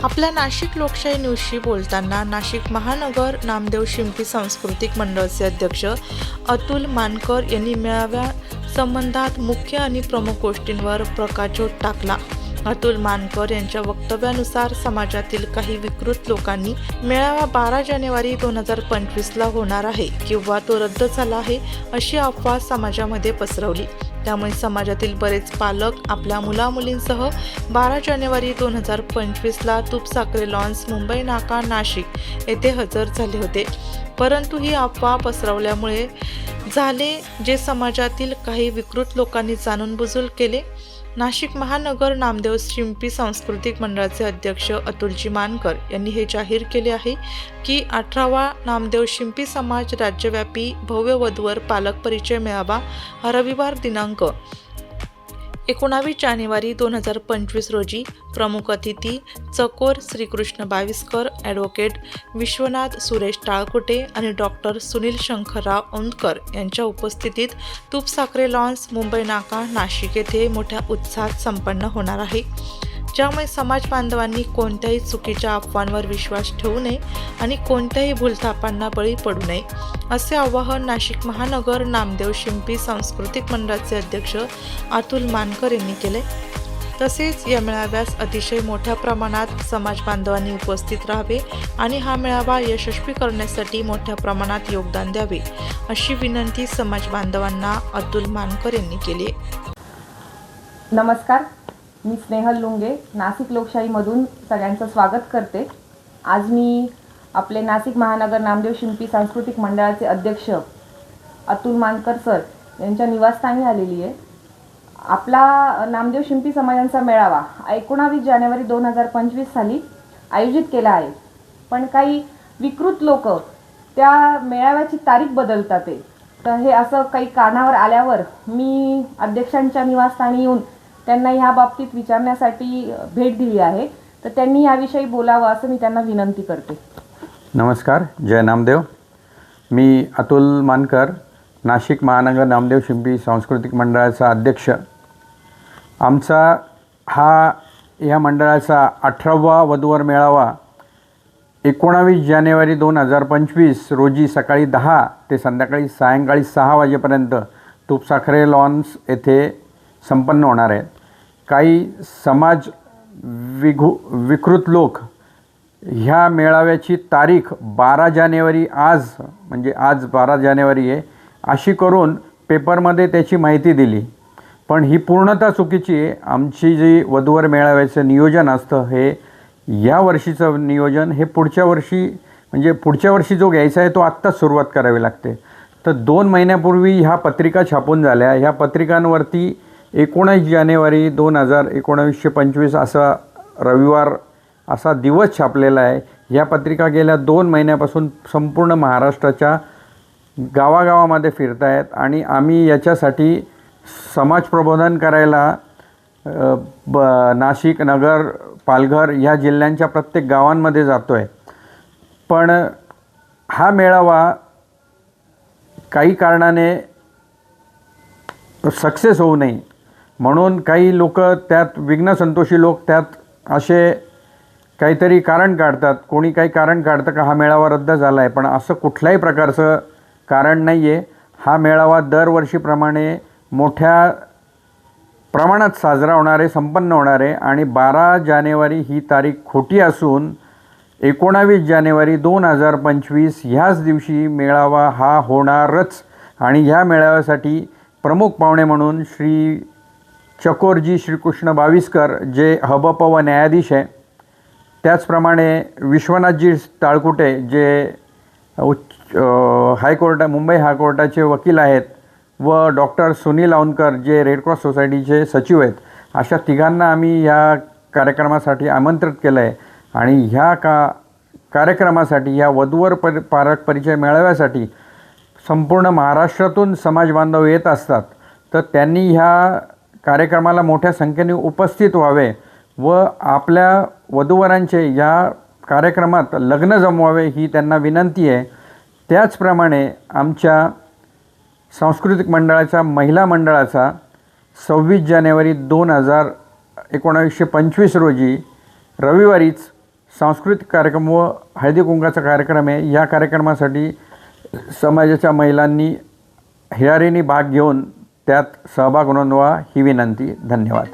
आपल्या नाशिक लोकशाही न्यूजशी बोलताना नाशिक महानगर नामदेव शिंपी सांस्कृतिक मंडळाचे अध्यक्ष अतुल मानकर यांनी मेळाव्या संबंधात मुख्य आणि प्रमुख गोष्टींवर प्रकाशझोत टाकला। अतुल मानकर यांच्या वक्तव्यानुसार समाजातील काही विकृत लोकांनी मेळावा 12 जानेवारी 2025ला होणार आहे किंवा तो रद्द झाला आहे अशी अफवा समाजामध्ये पसरवली। त्यामुळे समाजातील बरेच पालक आपल्या मुलामुलींसह 12 जानेवारी 2025ला तुपसाखरे लॉन्स मुंबई नाका नाशिक येथे हजर झाले होते, परंतु ही अफवा पसरवल्यामुळे झाले जे समाजातील काही विकृत लोकांनी जाणून बुजून केले। नाशिक महानगर नामदेव शिंपी सांस्कृतिक मंडळाचे अध्यक्ष अतुलजी मानकर यांनी हे जाहीर केले आहे की 18वा नामदेव शिंपी समाज राज्यव्यापी भव्य वधूवर पालक परिचय मेळावा रविवार दिनांक 19 जानेवारी 2025 रोजी प्रमुख अतिथी चकोर श्रीकृष्ण बाविस्कर, ॲडव्होकेट विश्वनाथ सुरेश टाळकुटे आणि डॉक्टर सुनील शंकरराव औंधकर यांच्या उपस्थितीत तुपसाखरे लॉन्स मुंबई नाका नाशिक येथे मोठ्या उत्साहात संपन्न होणार आहे, ज्यामुळे समाज बांधवांनी कोणत्याही चुकीच्या अफवांवर विश्वास ठेवू नये आणि कोणत्याही भूलथापांना बळी पडू नये असे आवाहन नाशिक महानगर नामदेव शिंपी सांस्कृतिक मंडळाचे अध्यक्ष अतुल मानकर यांनी केले। तसेच या मेळाव्यास अतिशय मोठ्या प्रमाणात समाज बांधवांनी उपस्थित राहावे आणि हा मेळावा यशस्वी करण्यासाठी मोठ्या प्रमाणात योगदान द्यावे अशी विनंती समाज बांधवांना अतुल मानकर यांनी केली। नमस्कार, मी स्नेहल लुंगे नाशिक लोकशाहीमधून सगळ्यांचं स्वागत करते। आज मी आपले नाशिक महानगर नामदेव शिंपी सांस्कृतिक मंडळाचे अध्यक्ष अतुल मानकर सर यांच्या निवासस्थानी आलेली आहे। आपला नामदेव शिंपी समाजांचा मेळावा 19 जानेवारी 2025 साली आयोजित केला आहे, पण काही विकृत लोक त्या मेळाव्याची तारीख बदलतात आहे। तर हे असं काही कानावर आल्यावर मी अध्यक्षांच्या निवासस्थानी येऊन त्यांना ह्या बाबतीत विचारण्यासाठी भेट दिली आहे, तर त्यांनी याविषयी बोलावं असं मी त्यांना विनंती करते। नमस्कार, जय नामदेव। मी अतुल मानकर, नाशिक महानगर नामदेव शिंपी सांस्कृतिक मंडळाचा अध्यक्ष। आमचा या मंडळाचा 18वा वधूवर मेळावा 19 जानेवारी 2025 रोजी सकाळी 10 ते सायंकाळी 6 वाजेपर्यंत तुपसाखरे लॉन्स येथे संपन्न होणार आहे। काही समाज विकृत लोक ह्या मेळाव्याची तारीख 12 जानेवारी आज 12 जानेवारी आहे अशी करून पेपरमध्ये त्याची माहिती दिली, पण ही पूर्णतः चुकीची आहे। आमची जी वधूवर मेळाव्याचं नियोजन असतं हे या वर्षीचं नियोजन हे पुढच्या वर्षी जो घ्यायचा आहे तो आत्ताच सुरुवात करावी लागते। तर 2 महिन्यापूर्वी ह्या पत्रिका छापून झाल्या। ह्या पत्रिकांवरती 19 जानेवारी 2025 असा रविवार असा दिवस छापलेला आहे। ह्या पत्रिका गेल्या 2 महिन्यापासून संपूर्ण महाराष्ट्राच्या गावागावामध्ये फिरत आहेत आणि आम्ही याच्यासाठी समाज प्रबोधन करायला नाशिक, नगर, पालघर ह्या जिल्ह्यांच्या प्रत्येक गावांमध्ये जातो आहे। पण हा मेळावा काही कारणाने सक्सेस होऊ नये म्हणून काही लोक त्यात विघ्नसंतोषी लोक त्यात असे काहीतरी कारण काढतात। कोणी काही कारण काढतं का हा मेळावा रद्द झाला आहे, पण असं कुठल्याही प्रकारचं कारण नाही आहे। हा मेळावा दरवर्षीप्रमाणे मोठ्या प्रमाणात साजरा होणार आहे, संपन्न होणार आहे आणि 12 जानेवारी ही तारीख खोटी असून 19 जानेवारी 2025 ह्याच दिवशी मेळावा हा होणारच। आणि ह्या मेळाव्यासाठी प्रमुख पाहुणे म्हणून श्री चकोरजी श्रीकृष्ण बाविस्कर जे हबप व न्यायाधीश आहे, त्याचप्रमाणे विश्वनाथजी टाळकुटे जे मुंबई हायकोर्टाचे वकील आहेत व डॉक्टर सुनील औंधकर जे रेड क्रॉस सोसायटीचे सचिव आहेत, अशा तिघांना आम्ही ह्या कार्यक्रमासाठी आमंत्रित केलं आहे। आणि ह्या कार्यक्रमासाठी ह्या वधूवर पालक परिचय मेळाव्यासाठी संपूर्ण महाराष्ट्रातून समाज बांधव येत असतात, तर त्यांनी ह्या कार्यक्रमाला मोठ्या संख्येने उपस्थित व्हावे व आपल्या वधूवरांचे या कार्यक्रमात लग्न जमवावे ही त्यांना विनंती आहे। त्याचप्रमाणे आमच्या सांस्कृतिक मंडळाच्या महिला मंडळाचा 26 जानेवारी 2025 रोजी रविवारीच सांस्कृतिक कार्यक्रम व हळदी कुंकाचा कार्यक्रम आहे. या कार्यक्रमासाठी समाजाच्या महिलांनी हिरारीने भाग घेऊन त्यात सहभाग नोंदवा ही विनंती. धन्यवाद.